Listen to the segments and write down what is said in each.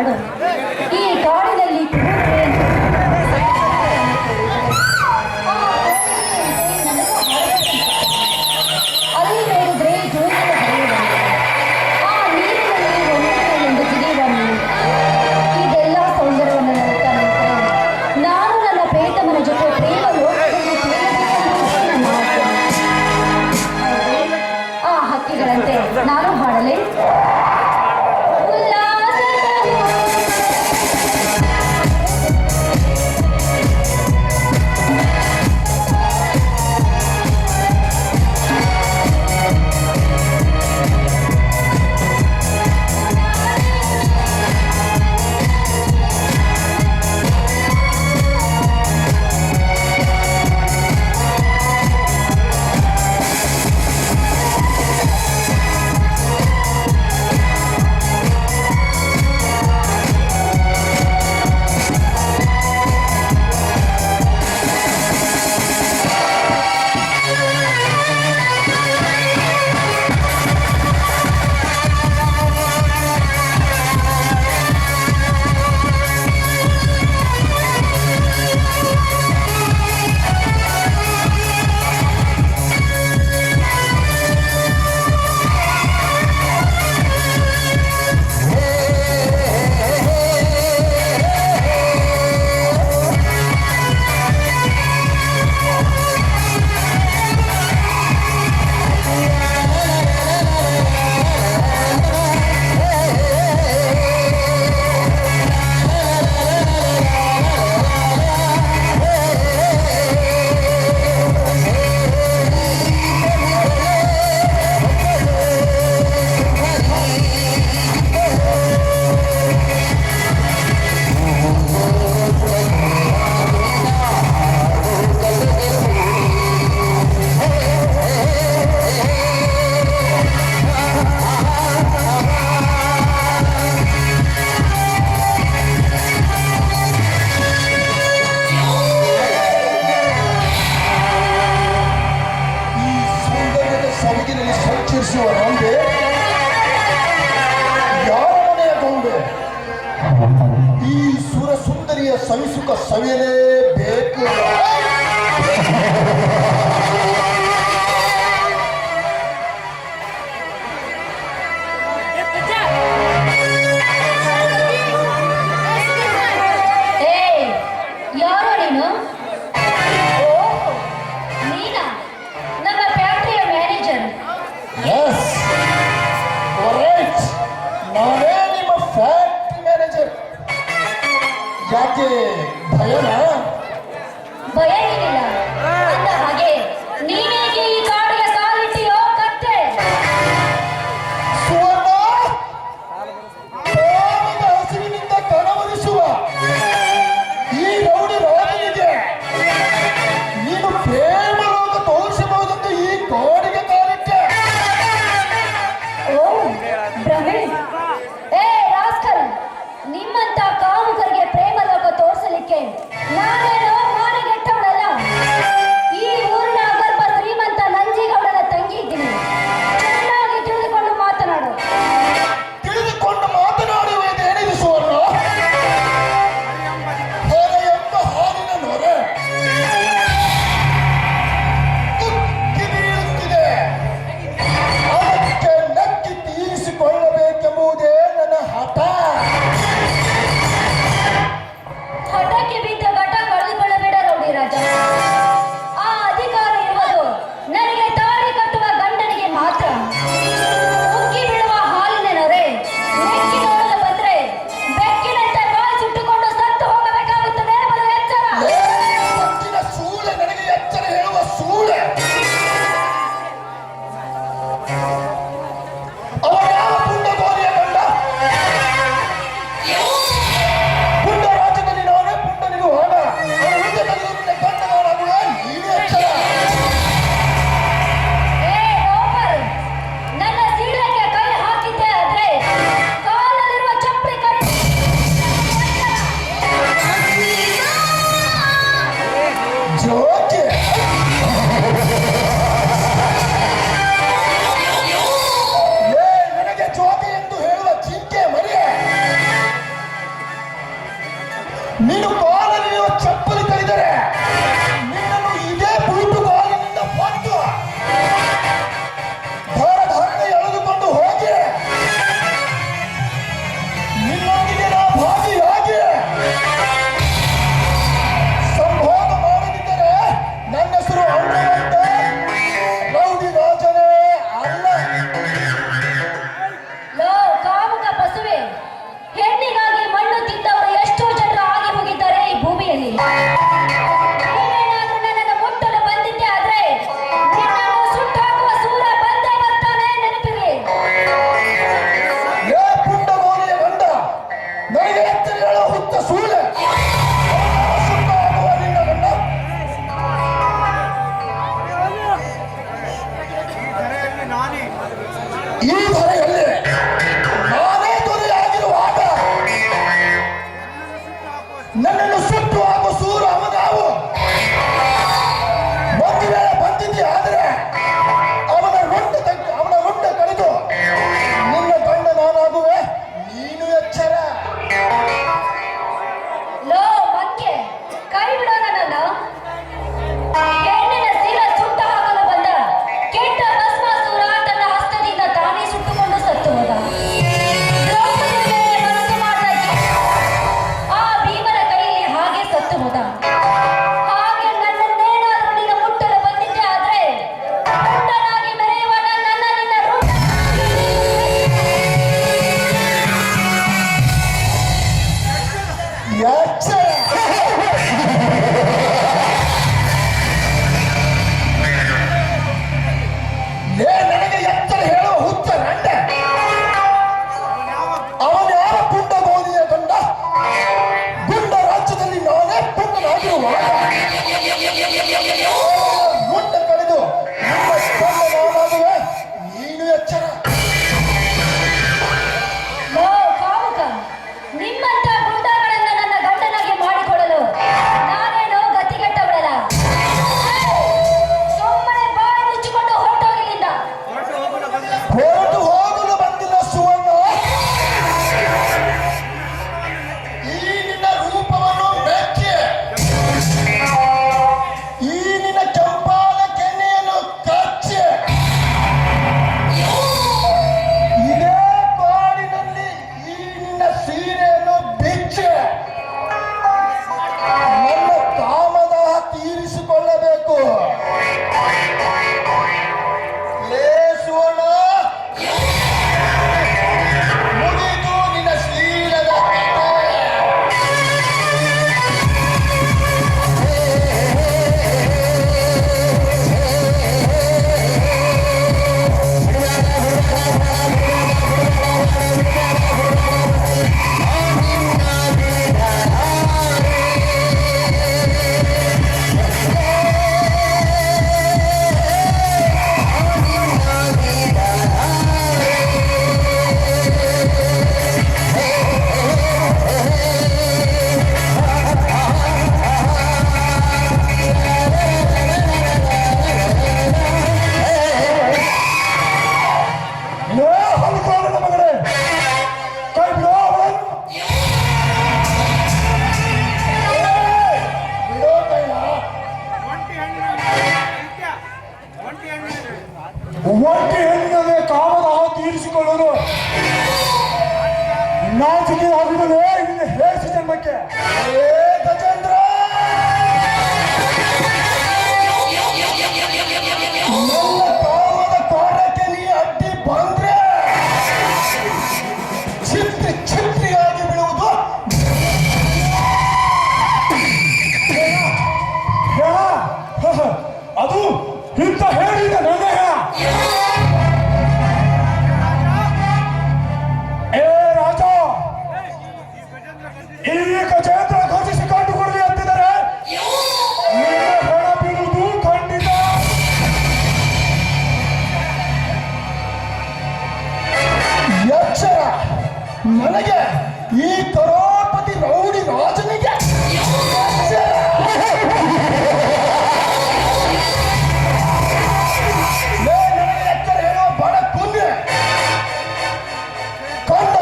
ಕಾಡು. ಈ ಕಾಡಿನಲ್ಲಿ ಅಲ್ಲಿ ನೋಡಿದ್ರೆ ಜೋಗಿನ ಹರಿಯುವಂತೆ, ಆ ನೀರಿನಲ್ಲಿ ಒಂದು ಜಿಗಿಯುವ ಮೀನು. ಇದೆಲ್ಲ ಸೌಂದರ್ಯವನ್ನು ನೋಡ್ತಾ ನಿಂತರೆ ನಾನು ನನ್ನ ಪ್ರೇತಮನ ಜೊತೆ ಪ್ರೇಮ ಲೋಕದಲ್ಲಿ ಆ ಹಕ್ಕಿಗಳಂತೆ ನಾನು ಹಾಡಲೆ. ಈ ಸುರ ಸುಂದರಿಯ ಸವಿಸುಖ ಸವಿಯಲೇಬೇಕು. ಯಾರೋ ನೀನು? ನೀನಾ ನಮ್ಮ ಫ್ಯಾಕ್ಟರಿಯ ಮ್ಯಾನೇಜರ್? ಎಸ್, ನಾನೇ ನಿಮ್ಮ ಫ್ಯಾಕ್ಟರಿ ಮ್ಯಾನೇಜರ್. ಯಾಕೆ ಭಯನ? ಭಯ ಏನಿಲ್ಲ. ಅಂದ ಹಾಗೆ ನೀನೇಗೆ ಈ ಕಾಡಿಗೆ ಕಾಲಿಟ್ಟಿಯೋ ಕತ್ತೆ? ಸುವರ್ಣ, ಪ್ರೇಮದ ಹಸಿರಿನಿಂದ ಕಣವರಿಸುವ ಈ ರೌಡಿ ರಾಜನಿಗೆ ನೀನು ಪ್ರೇಮ ರೋಗ ತೋರಿಸಬಹುದೆಂದು ಈ ಕಾಡಿಗೆ ಕಾಲಿಟ್ಟೆ. ಓ ಭ್ರಮೆ. ರಾಸ್ಕಲ್, ನಿಮ್ಮಂತ ಕಾಮುಕರಿಗೆ ಪ್ರೇಮ ಲೋಕ ತೋರಿಸಲಿಕ್ಕೆ ನಾನೇನೋ ಮಾನಗೆಟ್ಟವಳಲ್ಲ. ನಾಚಿಕೆ ಆಗುತ್ತದೆ ನಿನ್ನ ಹೇಸಿ ಜನ್ಮಕ್ಕೆ. ಏ ಗಜೇಂದ್ರ, ನನ್ನ ಕಾಮದ ಕಾರ್ಯಕ್ಕೆ ನೀ ಅಡ್ಡಿ ಬಂದ್ರೆ ಛಿತ್ರಿಯಾಗಿ ಬಿಡುವುದು. ಅದು ಇಂಥ ಹೇಳಿದ ನನಗೆ. ಏ ರಾಜ, ಈ ಗಜೇಂದ್ರ ಘೋಷಿಸಿಕೊಂಡು ಕೊಡಲಿ ಅಂತಿದ್ದಾರೆ. ನಿನ್ನ ಹೆಣ ಬೀಳುವುದು ಖಂಡಿತ. ಎಚ್ಚರ, ನನಗೆ ಈ ಕರೋಪತಿ ರೌಡಿ ರಾಜನಿಗೆ ಎಚ್ಚರ. ನನಗೆ ಎಚ್ಚರ ಹೇಳುವ ಬಡ ಕುಂದೆ.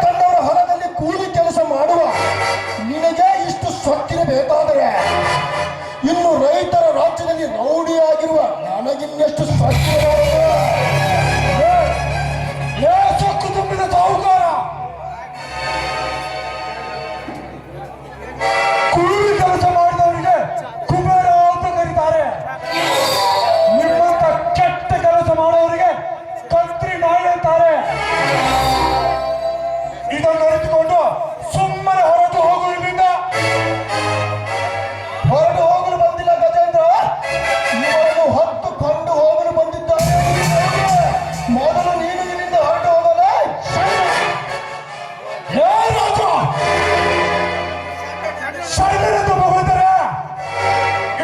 ಕಂಡವರ ಹೊಲದಲ್ಲಿ ಕೂಲಿ ಕೆಲಸ ಮಾಡುವ ನಿನಗೆ ಇಷ್ಟು ಸೊಕ್ಕಿರಬೇಕಾದರೆ ಇನ್ನು ರೈತರ ರಾಜ್ಯದಲ್ಲಿ ರೌಡಿಯಾಗಿರುವ ನನಗಿನ್ನೆಷ್ಟು ಸೊಕ್ಕಿರಬಹುದು. ಏ ಸೊಕ್ಕು ತುಂಬಿದ ಸಾಹುಕಾರ, ಕೂಲಿ ಕೆಲಸ ಮಾಡಿದವರಿಗೆ ಕುಬೇರ ಅಂತ ಕರೀತಾರೆ. ನಿಮ್ಮಂತ ಕೆಟ್ಟ ಕೆಲಸ ಮಾಡೋರಿಗೆ ಕತ್ರಿ ನಾಯಿ ಅಂತಾರೆ. ಇದನ್ನು ಅರಿತುಕೊಂಡು ಸುಮ್ಮನೆ ಹೊರಟು ಹೋಗು ಇಲ್ಲಿಂದ. ಹೊರಟು ಹೋಗಲು ಬಂದಿಲ್ಲ ಗಜೇಂದ್ರ, ಇವರನ್ನು ಹೊತ್ತುಕೊಂಡು ಹೋಗಲು ಬಂದಿದ್ದಾರೆ. ಮೊದಲು ನೀನು ಇಲ್ಲಿಂದ ಹೊರಟು ಹೋಗಲ್ಲ. ಹೇ ರಾಜ, ಶೈಲನೆಂದು ಮಗುತ್ತಾರೆ.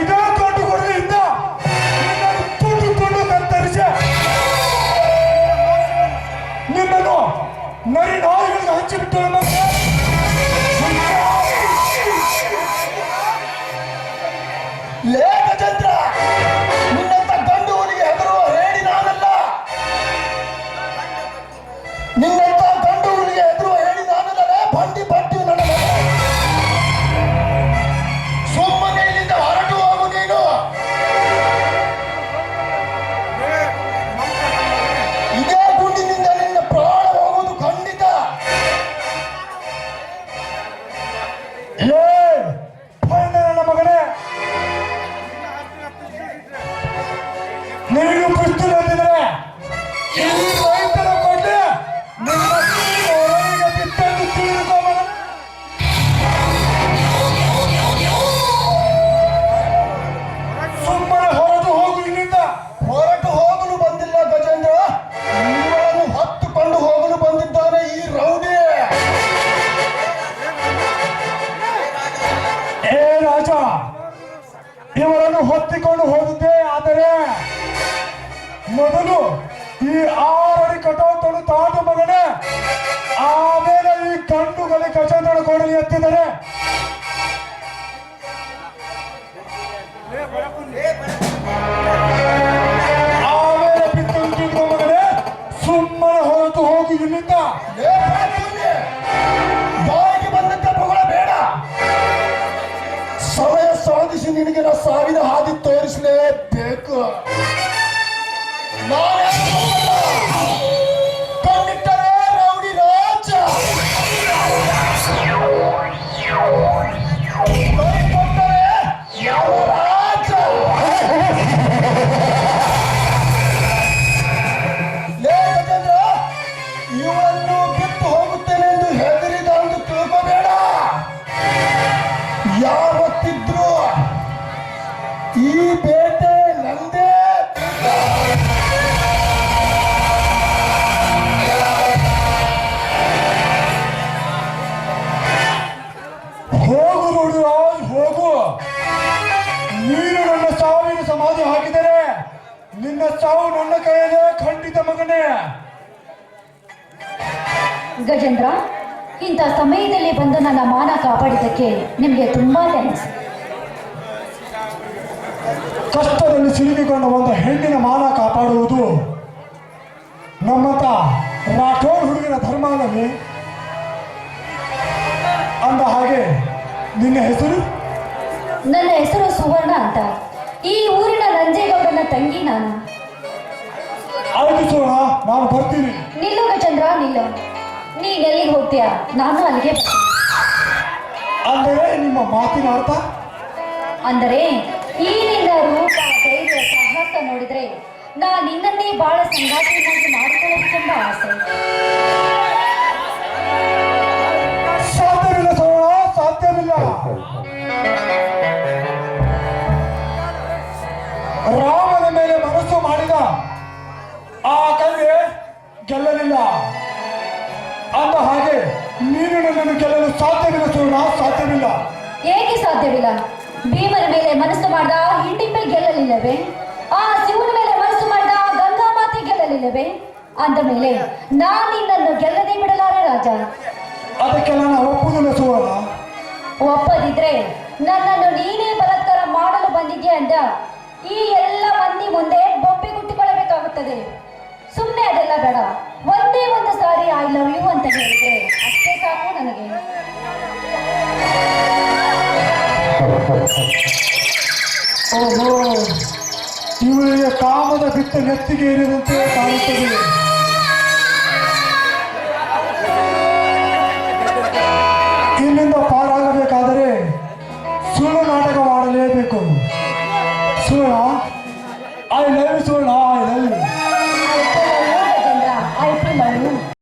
ಇದೇ ಕಂಡು ಕೊಡಲಿಂದ ನಿನ್ನನ್ನು ತುಂಡುಕೊಂಡು ಕತ್ತರಿಸಿ ನಿನ್ನನ್ನು ನರಿ ನಾಯಿಗಳಿಗೆ ಹಂಚಿಬಿಟ್ಟು ಲೇ ಗಜೇಂದ್ರ, ನಿನ್ನಂತ ಗಂಡು ಹುಲಿಗೆ ಹೆದರುವ ಹೇಳಿ ನಾನಲ್ಲ. ನಿನ್ನಂತ ಗಂಡು ಹುಲಿಗೆ ಹೆದರುವ ಹೇಳಿ ನಾನಲ್ಲ. ಬಂಡಿ ಬಡ್ಡಿ ನನ್ನ ಮಗ. ಸುಮ್ಮನೆ ಇಲ್ಲಿಂದ ಹೊರಟು ಹೋಗು ನೀನು. ಇದೇ ಗುಂಡಿನಿಂದ ನಿನ್ನ ಪ್ರಾಣ ಹೋಗುವುದು ಖಂಡಿತ. ಏ ನನ್ನ ಮಗನೇ, ನೀನು ಪಿಸ್ತೂಲ್ ಅಂದಿದ್ರೆ ಈ ರೈತರ ಕೊಡ್ಲಿ ನಿನ್ನ ಹೊರಗೆ ಬಿತ್ತೆಂದು ತಿಳಿದುಕೋ ಮಗ. ಸುಮ್ಮನೆ ಹೊರಟು ಹೋಗು ಇಲ್ಲಿಂದ. ಹೊರಟು ಹೋಗಲು ಬಂದಿಲ್ಲ ಗಜೇಂದ್ರ, ಇವರನ್ನು ಹೊತ್ತುಕೊಂಡು ಹೋಗಲು ಬಂದಿದ್ದಾನೆ ಈ ರೌಡಿ. ಏ ರಾಜ, ಇವರನ್ನು ಹೊತ್ತಿಕೊಂಡು ಹೋಗುತ್ತೇ. ಆದರೆ ಮೊದಲು ಈ 6 ಅಡಿ ಕಟೌಟನ್ನು ತಾಟು ಮಗನೇ. ಆಮೇಲೆ ಈ ಗಂಡುಗಲಿ ಗಜೇಂದ್ರನ ಗೋಡಲಿ ಎತ್ತಿದರೆ ಆಮೇಲೆ ಬಿತ್ತು ತಿಳ್ಕೊ ಮಗನೇ. ಸುಮ್ಮನೆ ಹೊರಟು ಹೋಗಿ ಇಲ್ಲಿಂದ. ಲೇ ಬಾಯಿ, ಬಾಯಿಗೆ ಬಂದಂತೆ ಮಗಳ ಬೇಡ. ಸಮಯ ಸಾಧಿಸಿ ನಿನಗೆ ನಾ ಸಾವಿನ ಹಾದಿ ತೋರಿಸಲೇಬೇಕು. ಕಣ್ಣಿಟ್ಟರೆ ರೌಡಿ ರಾಜ, ಕೈ ಕೊಟ್ಟರೆ ಯಾವ ರಾಜ. ಲೇ ಗಜೇಂದ್ರ, ಇವನ್ನು ಬಿಟ್ಟು ಹೋಗುತ್ತೇನೆ ಎಂದು ಹೆದರಿದ ಎಂದು ತಿಳ್ಕೋಬೇಡ. ಯಾವತ್ತಿದ್ರು ಈ ಬೇಟೆ ನಂದೇ. ಹೋಗು ನೋಡಿ ರಾಜ್, ಹೋಗು. ನೀನು ನನ್ನ ಸಾವಿನ ಸಮಾಧಿ ಹಾಕಿದರೆ ನಿನ್ನ ಸಾವು ನನ್ನ ಕೈಯಲ್ಲೇ ಖಂಡಿತ ಮಗನೇ. ಗಜೇಂದ್ರ, ಇಂಥ ಸಮಯದಲ್ಲಿ ಬಂದು ನನ್ನ ಮಾನ ಕಾಪಾಡಿದ್ದಕ್ಕೆ ನಿಮಗೆ ತುಂಬಾ ಥ್ಯಾಂಕ್ಸ್. ಕಷ್ಟದಲ್ಲಿ ಸಿಲುಕಿಕೊಂಡ ಒಂದು ಹೆಣ್ಣಿನ ಮಾನ ಕಾಪಾಡುವುದು ನಮ್ಮಂತ ರಾಠೋಡ್ ಹುಡುಗಿನ ಧರ್ಮ ಅಲ್ಲವೇ? ಅಂದ ಹಾಗೆ ನಿನ್ನ ಹೆಸರು? ನನ್ನ ಹೆಸರು ಸುವರ್ಣ ಅಂತ. ಈ ಊರಿನ ರಂಜೇಗೌಡನ ತಂಗಿ ನಾನು. ಆಯ್ತು ಸೋಣ, ನಾನು ಬರ್ತೀನಿ. ನಿಲ್ಲು ಗಜೇಂದ್ರ, ನಿಲ್ಲು. ನೀನ್ ಎಲ್ಲಿಗೆ ಹೋಗ್ತೀಯಾ? ನಾನು ಅಲ್ಲಿಗೆ ಬರ್ತೀನಿ. ಅಂದರೆ ನಿಮ್ಮ ಮಾತಿನ ಅರ್ಥ? ಅಂದರೆ ಈ ನಿನ್ನ ರೂಪ, ಧೈರ್ಯ, ಸಾಹಸ ನೋಡಿದ್ರೆ ನಾನು ನಿನ್ನನ್ನೇ ಬಹಳ ಸಂಗಾತಿಯನ್ನಾಗಿ ಮಾಡಿಕೊಳ್ಳೋದು ತುಂಬಾ ಆಸೆ. ಸಾಧ್ಯವಿಲ್ಲ ಸೋಣ, ಸಾಧ್ಯವಿಲ್ಲ. ರಾಮನ ಮೇಲೆ ಮನಸ್ಸು ಮಾಡಿದ ಆ ಕೈಗೆ ಗೆಲ್ಲಲಿಲ್ಲ. ಅಂದ ಹಾಗೆ ನೀನು ನನ್ನನ್ನು ಗೆಲ್ಲಲು ಸಾಧ್ಯವಿಲ್ಲ ಸೋಣ, ಸಾಧ್ಯವಿಲ್ಲ. ಏಕೆ ಸಾಧ್ಯವಿಲ್ಲ? ಭೀಮನ ಮೇಲೆ ಮನಸ್ಸು ಮಾಡಿದ ಹಿಂಡಿಪೈ ಗೆಲ್ಲಲಿಲ್ಲವೇ? ಆ ಶಿವನ ಮೇಲೆ ಮನಸ್ಸು ಮಾಡಿದ ಗಂಗಾ ಮಾತೆ ಗೆಲ್ಲಲಿಲ್ಲವೇ? ಅಂದ ಮೇಲೆ ನಾನು ನಿನ್ನನ್ನು ಗೆಲ್ಲದೆ ಬಿಡಲಾರೆ ರಾಜ. ಅದಕ್ಕೆಲ್ಲ ನಾನು ಒಪ್ಪುವುದಿಲ್ಲ ಸೋಣ. ಒಪ್ಪದಿದ್ರೆ ನನ್ನನ್ನು ನೀನೇ ಬಲಾತ್ಕಾರ ಮಾಡಲು ಬಂದಿದ್ಯಾ ಅಂದ ಈ ಎಲ್ಲ ಮಂದಿ ಮುಂದೆ ಬೊಬ್ಬೆ ಗುಟ್ಟಿಕೊಳ್ಳಬೇಕಾಗುತ್ತದೆ. ಸುಮ್ಮನೆ ಅದೆಲ್ಲ ಬೇಡ. ಒಂದೇ ಒಂದು ಸಾರಿ ಐ ಲವ್ ಯು ಅಂತ ಹೇಳಿದ್ರೆ ಅಷ್ಟೇ ಸಾಕು ನನಗೆ. ಓಹೋ, ಇವರಿಗೆ ಕಾಮದ ಬಿತ್ತ ನೆತ್ತಿಗೆ ಏರಿದಂತೆ ಕಾಣುತ್ತದೆ. ಇಲ್ಲಿಂದ ಪಾರಾಗಬೇಕಾದರೆ ಸುಳ್ಳು ನಾಟಕ ಮಾಡಲೇಬೇಕು. ಸುಳ್ಳ, ಐ ಲವ್ ಯು ಸುಳ್ಳ.